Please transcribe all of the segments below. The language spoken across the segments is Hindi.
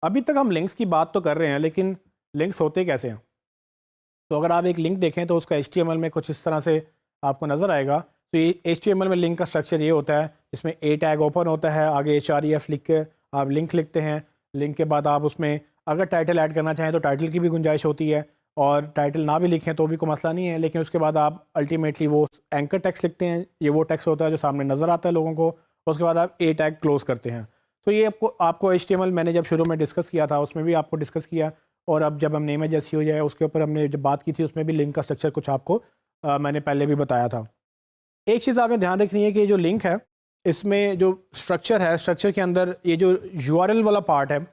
अभी तक हम लिंक्स की बात तो कर रहे हैं, लेकिन लिंक्स होते कैसे हैं? तो अगर आप एक लिंक देखें तो उसका HTML में कुछ इस तरह से आपको नज़र आएगा। तो ये HTML में लिंक का स्ट्रक्चर ये होता है, जिसमें A टैग ओपन होता है, आगे href लिख के आप लिंक लिखते हैं। लिंक के बाद आप उसमें अगर टाइटल ऐड करना चाहें तो टाइटल की भी गुंजाइश होती है, और टाइटल ना भी लिखें तो भी कोई मसला नहीं है। लेकिन उसके बाद आप अल्टीमेटली वो एंकर टेक्स्ट लिखते हैं, ये वो टेक्स्ट होता है जो सामने नज़र आता है लोगों को। उसके बाद आप A टैग क्लोज करते हैं। तो ये आपको HTML मैंने जब शुरू में डिस्कस किया था उसमें भी आपको डिस्कस किया, और अब जब हम नेम जैसी हो जाए उसके ऊपर हमने जब बात की थी उसमें भी लिंक का स्ट्रक्चर कुछ आपको मैंने पहले भी बताया था। एक चीज़ आपने ध्यान रखनी है कि जो लिंक है इसमें जो स्ट्रक्चर है, स्ट्रक्चर के अंदर ये जो URL वाला पार्ट है,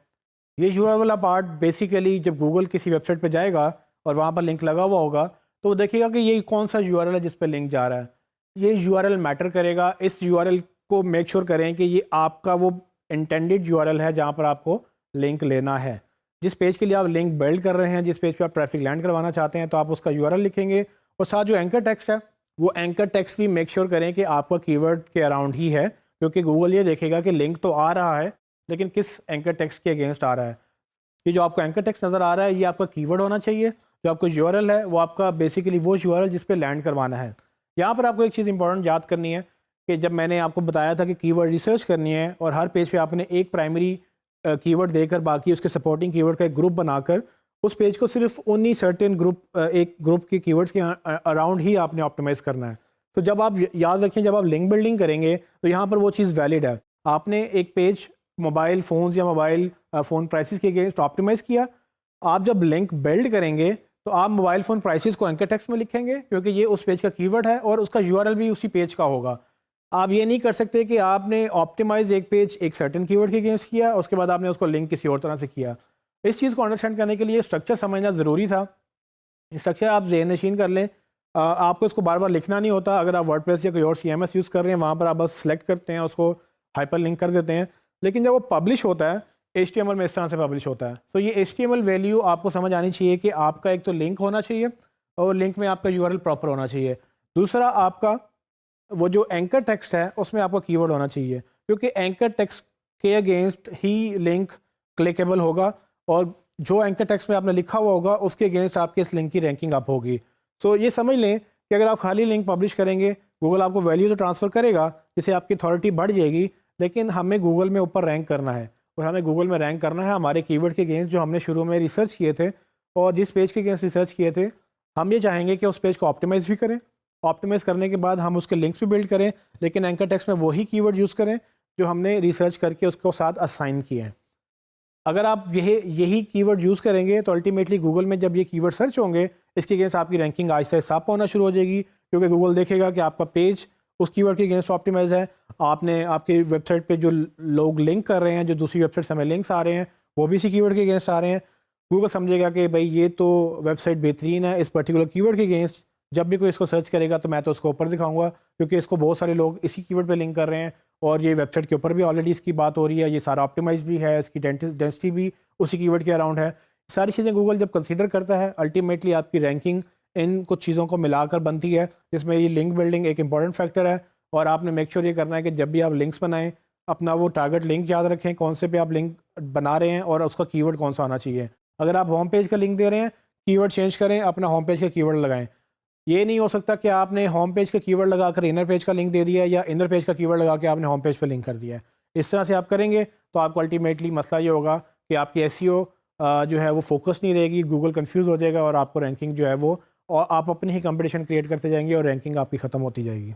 ये URL वाला पार्ट बेसिकली जब गूगल किसी वेबसाइट पे जाएगा और वहाँ पर लिंक लगा हुआ होगा तो वो देखेगा कि ये कौन सा URL है जिस पे लिंक जा रहा है। ये URL मैटर करेगा। इस URL को मेक श्योर करें कि ये आपका वो इंटेंडेड URL है जहाँ पर आपको लिंक लेना है। जिस पेज के लिए आप लिंक बिल्ड कर रहे हैं, जिस पेज पे आप ट्रैफिक लैंड करवाना चाहते हैं, तो आप उसका URL लिखेंगे, और साथ जो एंकर टेक्स्ट है वो एंकर टेक्स्ट भी मेक श्योर करें कि आपका कीवर्ड के अराउंड ही है, क्योंकि गूगल ये देखेगा कि लिंक तो आ रहा है लेकिन किस एंकर टेक्स्ट के अगेंस्ट आ रहा है। ये जो आपको एंकर टेक्स्ट नज़र आ रहा है ये आपका कीवर्ड होना चाहिए। जो आपको URL है वो आपका बेसिकली वो URL जिस पे लैंड करवाना है। यहाँ पर आपको एक चीज़ इंपॉर्टेंट याद करनी है कि जब मैंने आपको बताया था कि कीवर्ड रिसर्च करनी है और हर पेज पे आपने एक प्राइमरी कीवर्ड देकर बाकी उसके सपोर्टिंग कीवर्ड का एक ग्रुप बनाकर उस पेज को सिर्फ उन्हीं सर्टेन एक ग्रुप के कीवर्ड्स के अराउंड ही आपने ऑप्टिमाइज़ करना है। तो जब आप याद रखें, जब आप लिंक बिल्डिंग करेंगे तो यहाँ पर वो चीज़ वैलिड है। आपने एक पेज मोबाइल फ़ोन्स या मोबाइल फ़ोन प्राइसेस के अगेंस्ट ऑप्टिमाइज़ किया। आप जब लिंक बिल्ड करेंगे तो आप मोबाइल फ़ोन प्राइसेस को एंकर टेक्स्ट में लिखेंगे, क्योंकि ये उस पेज का कीवर्ड है और उसका URL भी उसी पेज का होगा। आप ये नहीं कर सकते कि आपने ऑप्टिमाइज़ एक पेज एक सर्टेन कीवर्ड के अगेंस्ट किया, उसके बाद आपने उसको लिंक किसी और तरह से किया। इस चीज़ को अंडरस्टैंड करने के लिए स्ट्रक्चर समझना ज़रूरी था। स्ट्रक्चर आप ज़हन नशीन कर लें। आपको इसको बार बार लिखना नहीं होता। अगर आप वर्डप्रेस या कोई और CMS यूज़ कर रहे हैं वहाँ पर आप बस सेलेक्ट करते हैं, उसको हाइपर लिंक कर देते हैं। लेकिन जब वो पब्लिश होता है HTML में इस तरह से पब्लिश होता है, तो ये HTML वैल्यू आपको समझ आनी चाहिए कि आपका एक तो लिंक होना चाहिए और लिंक में आपका URL प्रॉपर होना चाहिए। दूसरा, आपका वो जो एंकर टेक्स्ट है उसमें आपका कीवर्ड होना चाहिए, क्योंकि एंकर टेक्स्ट के अगेंस्ट ही लिंक क्लिकेबल होगा, और जो एंकर टेक्स्ट में आपने लिखा हुआ होगा उसके अगेंस्ट आपके इस लिंक की रैंकिंग अप होगी। सो ये समझ लें कि अगर आप खाली लिंक पब्लिश करेंगे गूगल आपको वैल्यू तो ट्रांसफ़र करेगा जिससे आपकी अथॉरिटी बढ़ जाएगी, लेकिन हमें गूगल में ऊपर रैंक करना है, और हमें गूगल में रैंक करना है हमारे कीवर्ड के अगेंस्ट जो हमने शुरू में रिसर्च किए थे। और जिस पेज के अगेंस्ट रिसर्च किए थे हम ये चाहेंगे कि उस पेज को ऑप्टिमाइज़ भी करें। ऑप्टिमाइज़ करने के बाद हम उसके लिंक्स भी बिल्ड करें, लेकिन एंकर टेक्स्ट में वही कीवर्ड यूज़ करें जो हमने रिसर्च करके उसको साथ असाइन किए हैं। अगर आप यही कीवर्ड यूज़ करेंगे तो अल्टीमेटली गूगल में जब ये कीवर्ड सर्च होंगे इसके अगेंस्ट आपकी रैंकिंग आहिस्ता आहिस्ता अप होना शुरू हो जाएगी, क्योंकि गूगल देखेगा कि आपका पेज उस कीवर्ड के अगेंस्ट ऑप्टिमाइज है। आपने आपके वेबसाइट पे जो लोग लिंक कर रहे हैं, जो दूसरी वेबसाइट से हमें लिंक्स आ रहे हैं वो भी इसी कीवर्ड के अगेंस्ट आ रहे हैं। गूगल समझेगा कि भाई ये तो वेबसाइट बेहतरीन है, इस पर्टिकुलर कीवर्ड के अगेंस्ट जब भी कोई इसको सर्च करेगा तो मैं तो उसको ऊपर दिखाऊंगा, क्योंकि इसको बहुत सारे लोग इसी कीवर्ड पे लिंक कर रहे हैं और ये वेबसाइट के ऊपर भी ऑलरेडी इसकी बात हो रही है, ये सारा ऑप्टिमाइज भी है, इसकी डेंसिटी भी उसी कीवर्ड के अराउंड है। सारी चीज़ें गूगल जब कंसीडर करता है अल्टीमेटली आपकी रैंकिंग इन कुछ चीज़ों को मिलाकर बनती है, जिसमें ये लिंक बिल्डिंग एक इंपॉर्टेंट फैक्टर है। और आपने मेक श्योर ये करना है कि जब भी आप लिंक्स बनाएं अपना वो टारगेट लिंक याद रखें, कौन से पे आप लिंक बना रहे हैं और उसका कीवर्ड कौन सा आना चाहिए। अगर आप होम पेज का लिंक दे रहे हैं कीवर्ड चेंज करें, अपना होम पेज का कीवर्ड लगाएं। ये नहीं हो सकता कि आपने होम पेज का कीवर्ड लगाकर इनर पेज का लिंक दे दिया या इनर पेज का कीवर्ड लगा के आपने होम पेज पे लिंक कर दिया है। इस तरह से आप करेंगे तो आपको अल्टीमेटली मसला ये होगा कि आपकी एसईओ जो है वो फोकस नहीं रहेगी, गूगल कंफ्यूज हो जाएगा और आपको रैंकिंग जो है वो, और आप अपनी ही कंपटीशन क्रिएट करते जाएंगे और रैंकिंग आपकी ख़त्म होती जाएगी।